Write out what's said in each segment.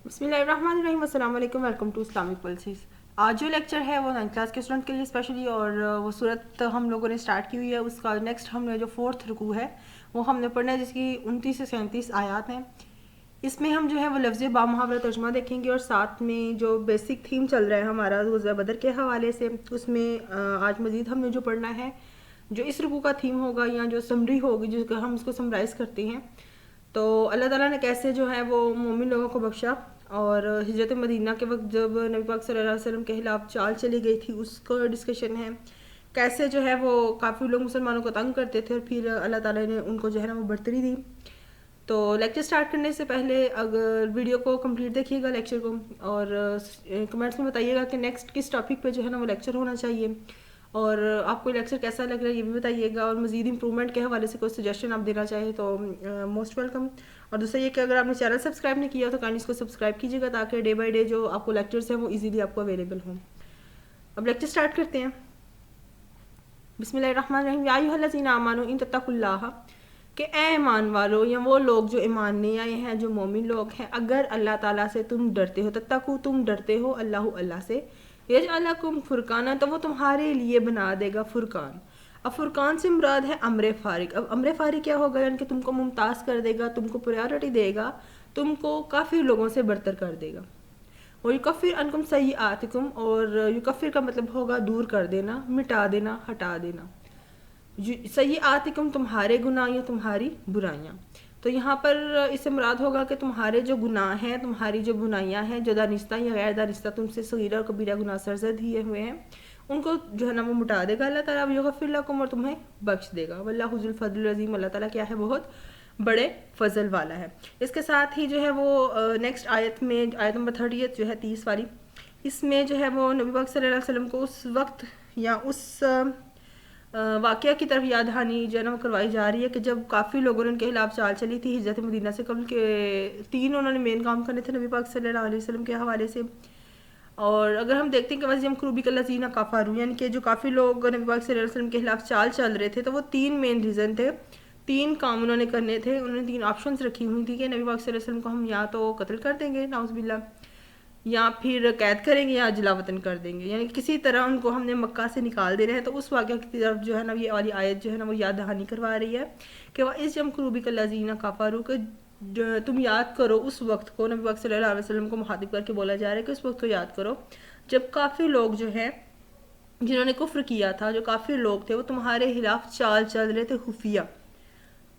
बिस्मिल्लाहिर्रहमानिर्रहीम, अस्सलाम वालेकुम, वेलकम टू इस्लामिक पल्सेस। आज जो लेक्चर है वो 9th क्लास के स्टूडेंट के लिए स्पेशली, और वो सूरत हम लोगों ने स्टार्ट की हुई है। उसका नेक्स्ट हमने जो 4th रुकू है वो हमने पढ़ना है, जिसकी 29 से 37 आयात हैं। इसमें हम जो है वो लफ्ज़ बामुहावरा तर्जुमा देखेंगे, और साथ में जो बेसिक थीम चल रहा है हमारा ग़ज़वा बदर के हवाले से, उसमें आज मज़ीद हमने जो पढ़ना है, जो इस रुकू का थीम होगा या जो समरी होगी, जिसको हम उसको समराइज़ करते हैं। तो अल्लाह ताला ने कैसे जो है वो मोमिन लोगों को बख्शा, और हिजरत मदीना के वक्त जब नबी पाक सल्लल्लाहु अलैहि वसल्लम के खिलाफ चाल चली गई थी, उसका डिस्कशन है। कैसे जो है वो काफ़ी लोग मुसलमानों को तंग करते थे, और फिर अल्लाह ताला ने उनको जो है ना वो बढ़तरी दी। तो लेक्चर स्टार्ट करने से पहले अगर वीडियो को कंप्लीट देखिएगा लेक्चर को, और कमेंट्स में बताइएगा कि नेक्स्ट किस टॉपिक पे जो है ना वो लेक्चर होना चाहिए, और आपको लेक्चर कैसा लग रहा है ये भी बताइएगा। और मज़ीद इंप्रूवमेंट के हवाले से कोई सजेशन आप देना चाहें तो मोस्ट वेलकम। और दूसरा ये कि अगर आपने चैनल सब्सक्राइब नहीं किया तो काइंडली इसको सब्सक्राइब कीजिएगा, ताकि डे बाई डे जो आपको लेक्चर्स हैं वो इजीली आपको अवेलेबल हों। अब लेक्चर स्टार्ट करते हैं। बिस्मिल्लाहिर्रहमानिर्रहीम, या अय्युहल्लज़ीना आमनू इन तत्तकुल्लाह, कि ए ईमान वालो, या वो लोग जो ईमान नहीं आए हैं, जो मोमिन लोग हैं, अगर अल्लाह ताला से तुम डरते हो, तत्तकू तुम डरते हो, अल्लाह से, यजअल लकुम फुरकाना, तो वो तुम्हारे लिए बना देगा फुरकान। अब फुरकान से मुराद है अम्र फारिक। अब अम्र फारिक क्या होगा, यानी कि तुमको मुमताज़ कर देगा, तुमको प्रायोरिटी देगा, तुमको काफ़ी लोगों से बरतर कर देगा। और युकफ़िर अनकुम सय्यातिकुम, और युकफ़िर का मतलब होगा दूर कर देना, मिटा देना, हटा देना। सय्यातिकुम तुम्हारे गुनाह या तुम्हारी बुराइयाँ। तो यहाँ पर इससे मुराद होगा कि तुम्हारे जो गुनाह हैं, तुम्हारी जो बुराइयाँ हैं, जो दानिस्ता या गैर दानिस्ता तुमसे सगीरा और कबीरा गुनाह सरज़द किए हुए हैं, उनको जो है ना वो मिटा देगा अल्लाह ताला। युग़फ़िर लकुम, और तुम्हें बख्श देगा। वल्लाहु ज़ुल फ़ज़्लिल अज़ीम, अल्लाह ताला क्या है, बहुत बड़े फजल वाला है। इसके साथ ही जो है वो नेक्स्ट आयत में, आयत नंबर 30 जो है 30 वाली, इसमें जो है वो नबी पाक सल्लल्लाहु अलैहि वसल्लम को उस वक्त या उस वाक़या की तरफ याद दहानी जो है ना वो करवाई जा रही है कि जब काफ़ी लोगों ने उनके खिलाफ चाल चली थी हिजरत मदीना से कबल के। 3 उन्होंने मेन काम करने थे नबी पाक सल्लल्लाहु अलैहि वसल्लम के हवाले से। और अगर हम देखते हैं कि वज़म क़ुरूबी कल्लज़ीना कफ़रू, यानी कि जो काफ़ी लोग नबी पाक सल्लल्लाहु अलैहि वसल्लम के खिलाफ चाल चल रहे थे, तो वो 3 मेन रीज़न थे, 3 काम उन्होंने करने थे। उन्होंने 3 ऑप्शंस रखी हुई थी कि नबी पाक सल्लल्लाहु अलैहि वसल्लम को हम या तो कत्ल कर देंगे नाउज़ुबिल्लाह, या फिर कैद करेंगे, या जलावतन कर देंगे, यानी किसी तरह उनको हमने मक्का से निकाल देना है। तो उस वाक़या की तरफ जो है ना ये वाली आयत जो है ना वो याद दहानी करवा रही है कि वह इस जम क़ुरूबी कल्लज़ीना कफ़रू, के तुम याद करो उस वक्त को। नबी पाक सल्लल्लाहु अलैहि वसल्लम को मुखातिब करके बोला जा रहा है कि उस वक्त को याद करो जब काफ़ी लोग जो हैं जिन्होंने कुफ्र किया था, जो काफ़ी लोग थे वो तुम्हारे खिलाफ चाल चल रहे थे, खुफिया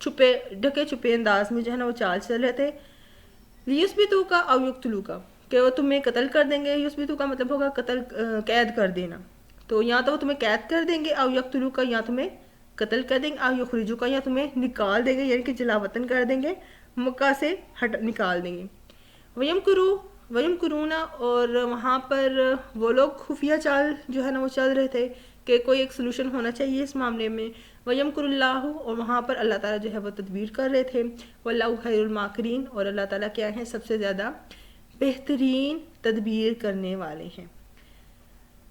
छुपे ढके छुपे अंदाज में जो है ना वो चाल चल रहे थे। युस्बितू का अव युक्तलू का, कि वो तुम्हें कत्ल कर देंगे। युस्बितू का मतलब होगा कत्ल, कैद कर देना। तो या तो वो तुम्हें कैद कर देंगे, अव यक्तलू का या तुम्हें कत्ल कर देंगे, अव युखरिजू का या तुम्हें निकाल देंगे, यानी कि जलावतन कर देंगे, मक्का से हट निकाल देंगे। वयम करूना, और वहाँ पर वो लोग खुफिया चाल जो है ना वो चल रहे थे कि कोई एक सोल्यूशन होना चाहिए इस मामले में। वयम कुरुल्लाहु, और वहाँ पर अल्लाह ताला जो है वो तदबीर कर रहे थे। वल्लाहु खैरुल माकिरीन, और अल्लाह ताला क्या है, सबसे ज़्यादा बेहतरीन तदबीर करने वाले हैं।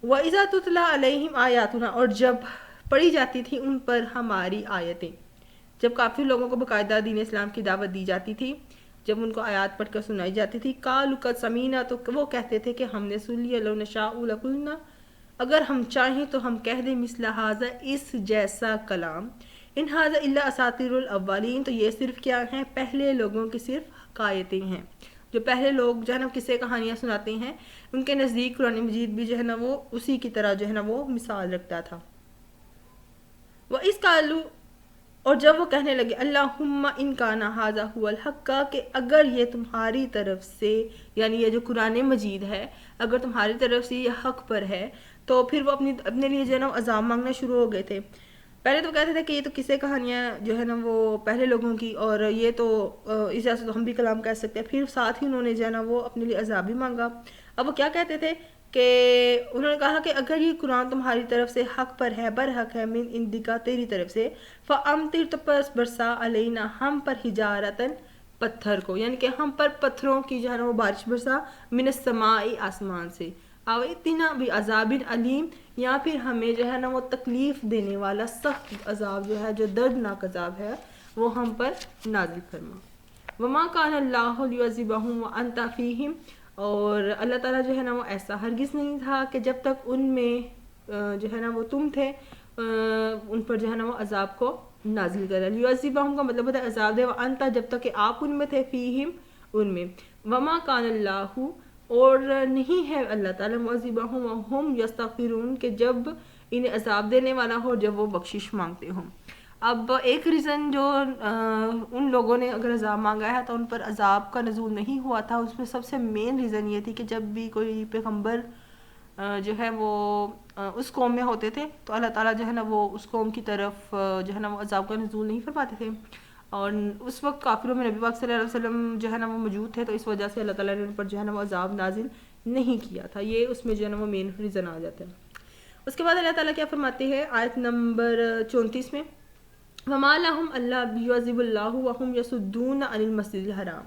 व इज़ा तुतला अलैहिम आयातुना, और जब पढ़ी जाती थी उन पर हमारी आयतें, जब काफ़ी लोगों को बाकायदा दीन इस्लाम की दावत दी जाती थी, जब उनको आयात पढ़कर सुनाई जाती थी, कालू कद समीना, तो वो कहते थे कि हमने सुन लिया, लो नशाउ लकुलना, अगर हम चाहें तो हम कह दें, मिसला हाजा, इस जैसा कलाम, इन हाजा इल्ला असातिरुल अव्वलीन, तो ये सिर्फ क्या है, पहले लोगों की सिर्फ हकायतें हैं। जो पहले लोग जो है ना किस्से कहानियाँ सुनाते हैं, उनके नज़दीक कुरान मजीद भी जो है ना वो उसी की तरह जो है ना वो मिसाल रखता था। वह इस कालू, और जब वो कहने लगे, अल्लाहुम्मा इन काना हाजा हुवल हक्का, कि अगर ये तुम्हारी तरफ से, यानी ये जो कुरान मजीद है, अगर तुम्हारी तरफ से ये हक पर है, तो फिर वो अपने लिए जो है ना अज़ाब मांगना शुरू हो गए थे। पहले तो कहते थे कि ये तो किस्से कहानियाँ जो है ना वो पहले लोगों की, और ये तो इस तरह से तो हम भी कलाम कह सकते हैं। फिर साथ ही उन्होंने जो है ना वो अपने लिए अज़ाब भी मांगा। अब वो क्या कहते थे कि उन्होंने कहा कि अगर ये कुरान तुम्हारी तरफ से हक पर है, बर हक है, मिन इंदिका, तेरी तरफ से, फ़अम्तिर, तो बस बरसा, अलैना, हम पर, हिजारतन, पत्थर को, यानी कि हम पर पत्थरों की जो है ना वो बारिश बरसा, मिनस समाई, आसमान से, अब इतना भी अजाबिन अलीम, या फिर हमें जो है ना वो तकलीफ़ देने वाला सख्त अजाब जो है, जो दर्दनाक अजाब है, वो हम पर नाजिल फरमा। وما کان اللہ لیعذبہم وانت فیہم، اور اللہ تعالیٰ جو ہے نا وہ ایسا ہرگز نہیں تھا کہ جب تک ان میں جو ہے نا وہ تم تھے ان پر جو ہے نا وہ عذاب کو نازل کرے. لیعذبہم کا مطلب ہوتا ہے عذاب دے، وانت جب تک کہ آپ ان میں تھے، فیہم ان میں. وما کان اللہ، اور نہیں ہے اللہ تعالیٰ، معذبہم وہم یستغفرون، کہ جب انہیں عذاب دینے والا ہو جب وہ بخشش مانگتے ہوں. اب ایک ریزن جو ان لوگوں نے اگر عذاب مانگا ہے تو ان پر عذاب کا نزول نہیں ہوا تھا، اس میں سب سے مین ریزن یہ تھی کہ جب بھی کوئی پیغمبر جو ہے وہ اس قوم میں ہوتے تھے تو اللہ تعالیٰ جو ہے نا وہ اس قوم کی طرف جو ہے نا وہ عذاب کا نزول نہیں فرماتے تھے، اور اس وقت کافروں میں نبی پاک صلی اللہ علیہ وسلم جو ہے نا وہ موجود تھے، تو اس وجہ سے اللہ تعالیٰ نے ان پر جو ہے نا وہ عذاب نازل نہیں کیا تھا. یہ اس میں جو ہے نا وہ مین ریزن آ جاتا ہے. اس کے بعد اللہ تعالیٰ کیا فرماتے ہیں آیت نمبر 34 میں، وَمَا لَهُمْ أَلَّا يُعَذِّبَ اللَّهُ وَهُمْ يَصُدُّونَ عَنِ الْمَسْجِدِ الْحَرَامِ.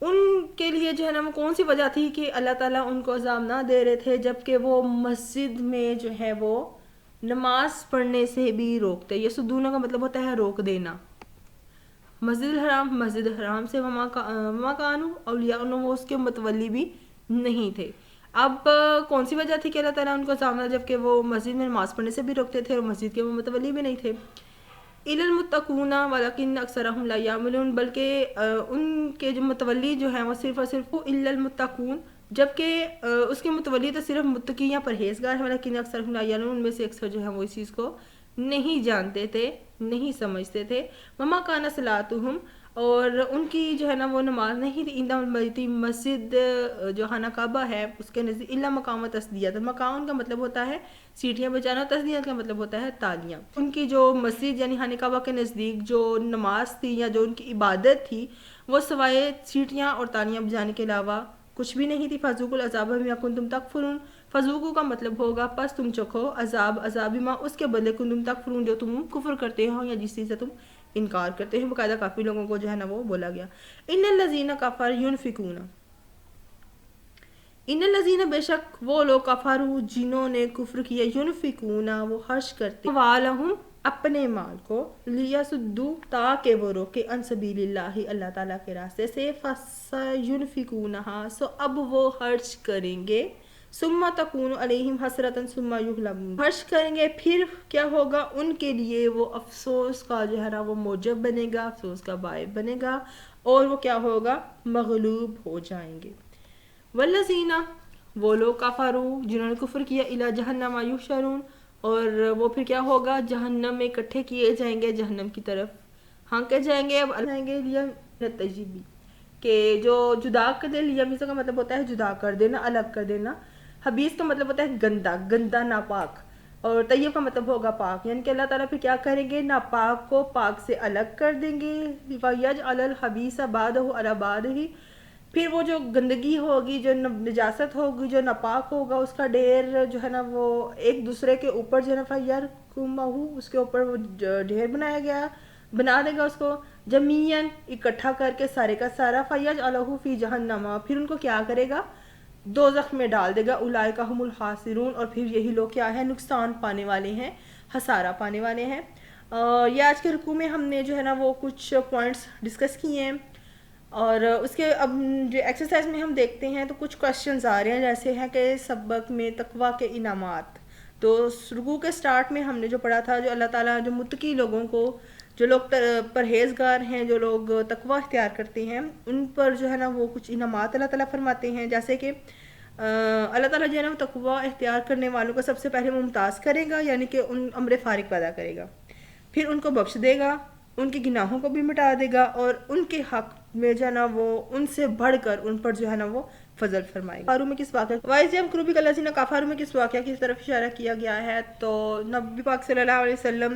ان کے لیے جو ہے نا وہ کون سی وجہ تھی کہ اللہ تعالیٰ ان کو عذاب نہ دے رہے تھے جبکہ وہ مسجد میں جو ہے وہ نماز پڑھنے سے بھی روکتے. یہ سدونہ کا مطلب ہوتا ہے روک دینا. مسجد الحرام سے وما کانوا اولیاء، وہ اس کے متولی بھی نہیں تھے. اب کون سی وجہ تھی کہ اللہ تعالیٰ ان کو عذاب نہ، جبکہ وہ مسجد میں نماز پڑھنے سے بھی روکتے تھے اور مسجد کے وہ متولی بھی نہیں تھے. الا المتقون ولکن اکثرهم لا یعملون، بلکہ ان کے جو متولی جو ہیں وہ صرف اور صرف الا المتقون، جبکہ اس کے متولی تو صرف متقی یا پرہیزگار ہیں، ولیکن اکثرهم لا یعلمون، ان میں سے اکثر جو ہیں وہ اس چیز کو نہیں جانتے تھے، نہیں سمجھتے تھے. وما کان صلاتهم، اور ان کی جو ہے نا وہ نماز نہیں تھی عند البیت، مسجد جو خانہ کعبہ ہے اس کے نزدیک، الا مقام تسدیہ. مقام کا مطلب ہوتا ہے سیٹیاں بجانا، تسدیہ کا مطلب ہوتا ہے تالیاں. ان کی جو مسجد یعنی خانہ کعبہ کے نزدیک جو نماز تھی یا جو ان کی عبادت تھی وہ سوائے سیٹیاں اور تالیاں بجانے کے علاوہ کچھ بھی نہیں تھی. فذوقوا العذاب بما کنتم تکفرون، فذوقوا کا مطلب ہوگا پس تم چکھو، عذاب ما اس کے بدلے کنتم تکفرون جو تم کفر کرتے ہو یا جس چیز سے تم انکار کرتے ہیں. باقاعدہ کافی لوگوں کو جو ہے نا وہ بولا گیا. ان الذین کفروا ينفقون، ان الذین بے شک وہ لوگ کفروا جنہوں نے کفر کیا، ينفقون وہ خرچ کرتے، والہم اپنے مال کو، لیسدوا تاکہ وہ روکے، عن سبیل اللہ اللہ تعالیٰ کے راستے سے، فسینفقونہا سو اب وہ خرچ کریں گے، ثم تکون علیہم حسرۃ ثم یغلبون خرچ کریں گے پھر کیا ہوگا ان کے لیے وہ افسوس کا جو ہے نا وہ موجب بنے گا، افسوس کا باعث بنے گا، اور وہ کیا ہوگا مغلوب ہو جائیں گے. والذین وہ لوگ کفروا جنہوں نے کفر کیا، الی جہنم یحشرون اور وہ پھر کیا ہوگا جہنم میں اکٹھے کیے جائیں گے، جہنم کی طرف ہانکے جائیں گے. اب اللہ گے لیا تجیبی کہ جو جدا کر دے، لیا کا مطلب ہوتا ہے جدا کر دینا، الگ کر دینا. حبیث کا مطلب ہوتا ہے گندا، گندا ناپاک، اور طیب کا مطلب ہوگا پاک. یعنی کہ اللہ تعالیٰ پھر کیا کریں گے، ناپاک کو پاک سے الگ کر دیں گے. وَيَجْعَلَ الْخَبِيثَ بَعْضَهُ عَلَى بَعْضِهِ پھر وہ جو گندگی ہوگی، جو نجاست ہوگی، جو ناپاک ہوگا، اس کا ڈھیر جو ہے نا وہ ایک دوسرے کے اوپر جو ہے نا فَيَرْكُمَهُ اس کے اوپر وہ ڈھیر بنایا گیا، بنا دے گا اس کو جمیعاً اکٹھا کر کے سارے کا سارا. فَيَجْعَلَهُ فِي جَهَنَّمَ پھر ان کو کیا کرے گا دوزخ میں ڈال دے گا. اولئک هم الخاسرون اور پھر یہی لوگ کیا ہے نقصان پانے والے ہیں، خسارہ پانے والے ہیں. یہ آج کے رکوع میں ہم نے جو ہے نا وہ کچھ پوائنٹس ڈسکس کیے ہیں، اور اس کے اب جو ایکسرسائز میں ہم دیکھتے ہیں تو کچھ کوشچنز آ رہے ہیں، جیسے ہیں کہ سبق میں تقویٰ کے انعامات. تو رکوع کے سٹارٹ میں ہم نے جو پڑھا تھا، جو اللہ تعالیٰ جو متقی لوگوں کو، جو لوگ پرہیزگار ہیں، جو لوگ تقویٰ اختیار کرتے ہیں، ان پر جو ہے نا وہ کچھ انعامات اللہ تعالیٰ فرماتے ہیں. جیسے کہ اللہ تعالیٰ جو ہے نا وہ تقویٰ اختیار کرنے والوں کو سب سے پہلے ممتاز کرے گا، یعنی کہ ان امر فارغ پیدا کرے گا، پھر ان کو بخش دے گا، ان کے گناہوں کو بھی مٹا دے گا، اور ان کے حق میں جو ہے نا وہ ان سے بڑھ کر ان پر جو ہے نا وہ فضل فرمائے گا. کفاروں میں کس واقعہ وائز یمکروا بک الذین کفروا میں کس واقعہ کی طرف اشارہ کیا گیا ہے؟ تو نبی پاک صلی اللہ علیہ وسلم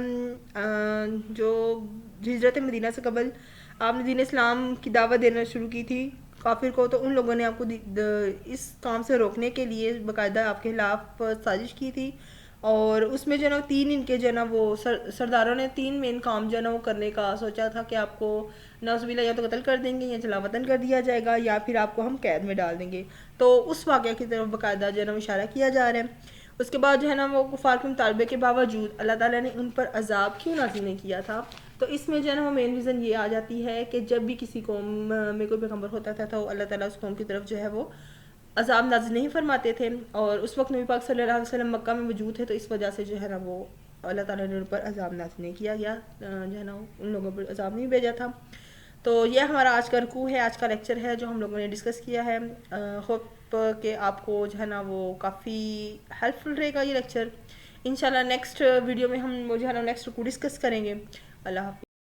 جو ہجرت مدینہ سے قبل آپ نے دین اسلام کی دعوت دینا شروع کی تھی کافر کو، تو ان لوگوں نے آپ کو اس کام سے روکنے کے لیے باقاعدہ آپ کے خلاف سازش کی تھی، اور اس میں جو ہے نا تین ان کے جو ہے نا وہ سرداروں نے تین مین کام جو ہے نا وہ کرنے کا سوچا تھا کہ آپ کو نعوذ باللہ یا تو قتل کر دیں گے، یا جلا وطن کر دیا جائے گا، یا پھر آپ کو ہم قید میں ڈال دیں گے. تو اس واقعہ کی طرف باقاعدہ جو ہے نا اشارہ کیا جا رہا ہے. اس کے بعد جو ہے نا وہ کفار کے مطالبے کے باوجود اللہ تعالیٰ نے ان پر عذاب کیوں نازل نہیں کیا تھا؟ تو اس میں جو ہے نا وہ مین ریزن یہ آ جاتی ہے کہ جب بھی کسی قوم میں کوئی پیغمبر ہوتا تھا تو اللہ تعالیٰ اس قوم کی طرف جو ہے وہ عذاب نازل نہیں فرماتے تھے، اور اس وقت نبی پاک صلی اللہ علیہ وسلم مکہ میں موجود تھے، تو اس وجہ سے جو ہے نا وہ اللہ تعالیٰ نے ان پر عذاب نازل نہیں کیا گیا، جو ہے نا ان لوگوں پر عذاب نہیں بھیجا تھا۔ تو یہ ہمارا آج کا رکوع ہے، آج کا لیکچر ہے جو ہم لوگوں نے ڈسکس کیا ہے۔ ہوپ کہ آپ کو جو ہے نا وہ کافی ہیلپ فل رہے گا یہ لیکچر۔ انشاءاللہ نیکسٹ ویڈیو میں ہم جو ہے نا نیکسٹ رکوع ڈسکس کریں گے۔ اللہ حافظ۔